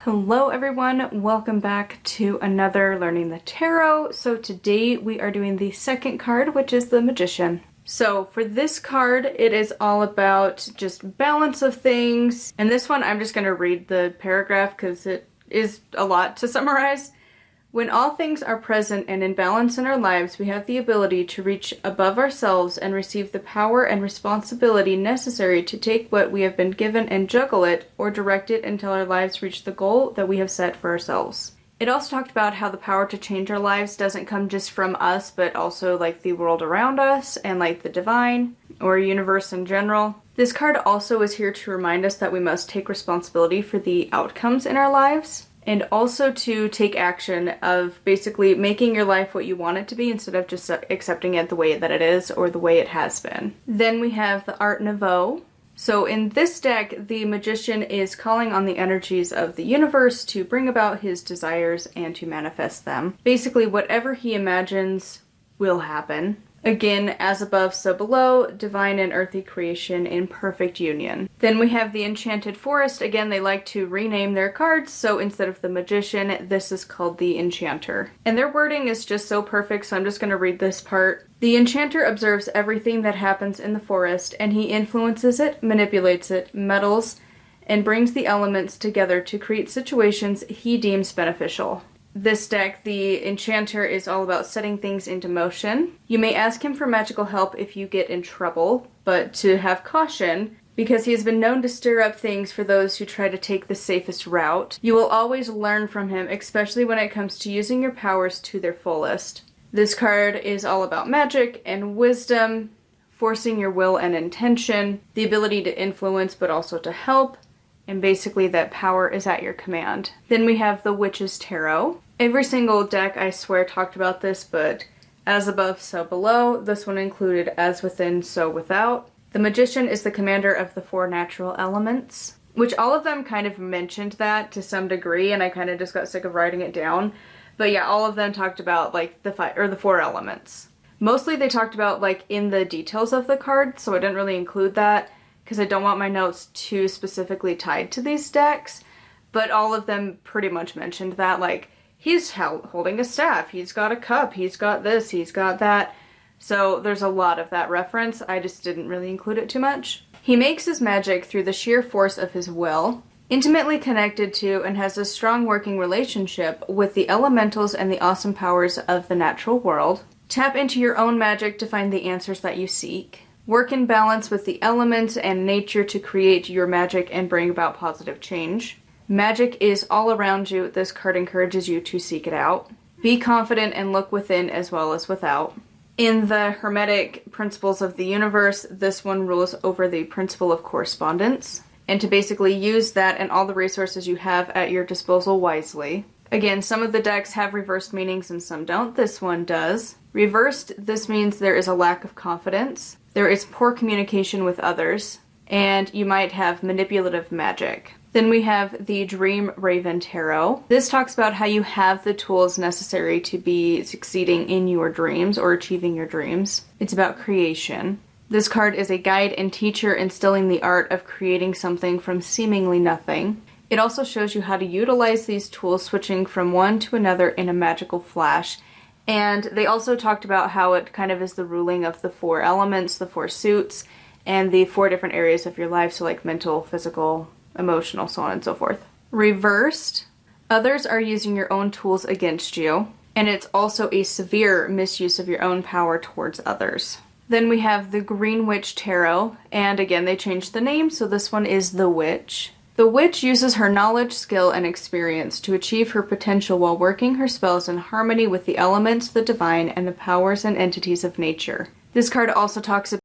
Hello everyone, welcome back to another Learning the Tarot. So today we are doing the second card, which is the Magician. So for this card, it is all about just balance of things. And this one, I'm just going to read the paragraph because it is a lot to summarize. When all things are present and in balance in our lives, we have the ability to reach above ourselves and receive the power and responsibility necessary to take what we have been given and juggle it or direct it until our lives reach the goal that we have set for ourselves. It also talked about how the power to change our lives doesn't come just from us, but also like the world around us and like the divine or universe in general. This card also is here to remind us that we must take responsibility for the outcomes in our lives. And also to take action of basically making your life what you want it to be instead of just accepting it the way that it is or the way it has been. Then we have the Art Nouveau. So in this deck, the Magician is calling on the energies of the universe to bring about his desires and to manifest them. Basically, whatever he imagines will happen. Again, as above, so below, divine and earthly creation in perfect union. Then we have the Enchanted Forest. Again, they like to rename their cards, so instead of the Magician, this is called the Enchanter. And their wording is just so perfect, so I'm just going to read this part. The Enchanter observes everything that happens in the forest, and he influences it, manipulates it, meddles, and brings the elements together to create situations he deems beneficial. This deck, the Enchanter, is all about setting things into motion. You may ask him for magical help if you get in trouble, but to have caution, because he has been known to stir up things for those who try to take the safest route. You will always learn from him, especially when it comes to using your powers to their fullest. This card is all about magic and wisdom, forcing your will and intention, the ability to influence but also to help, and basically that power is at your command. Then we have the Witch's Tarot. Every single deck, I swear, talked about this, but as above, so below. This one included as within, so without. The Magician is the commander of the four natural elements, which all of them kind of mentioned that to some degree, and I kind of just got sick of writing it down. But yeah, all of them talked about like the four elements. Mostly they talked about like in the details of the card, so I didn't really include that, because I don't want my notes too specifically tied to these decks, but all of them pretty much mentioned that, like, he's holding a staff, he's got a cup, he's got this, he's got that, so there's a lot of that reference. I just didn't really include it too much. He makes his magic through the sheer force of his will, intimately connected to and has a strong working relationship with the elementals and the awesome powers of the natural world. Tap into your own magic to find the answers that you seek. Work in balance with the elements and nature to create your magic and bring about positive change. Magic is all around you. This card encourages you to seek it out. Be confident and look within as well as without. In the Hermetic principles of the universe, this one rules over the principle of correspondence, and to basically use that and all the resources you have at your disposal wisely. Again, some of the decks have reversed meanings and some don't. This one does. Reversed, this means there is a lack of confidence. There is poor communication with others, and you might have manipulative magic. Then we have the Dream Raven Tarot. This talks about how you have the tools necessary to be succeeding in your dreams or achieving your dreams. It's about creation. This card is a guide and teacher instilling the art of creating something from seemingly nothing. It also shows you how to utilize these tools, switching from one to another in a magical flash. And they also talked about how it kind of is the ruling of the four elements, the four suits, and the four different areas of your life, so like mental, physical, emotional, so on and so forth. Reversed, others are using your own tools against you, and it's also a severe misuse of your own power towards others. Then we have the Green Witch Tarot, and again they changed the name, so this one is the Witch. The witch uses her knowledge, skill, and experience to achieve her potential while working her spells in harmony with the elements, the divine, and the powers and entities of nature. This card also talks about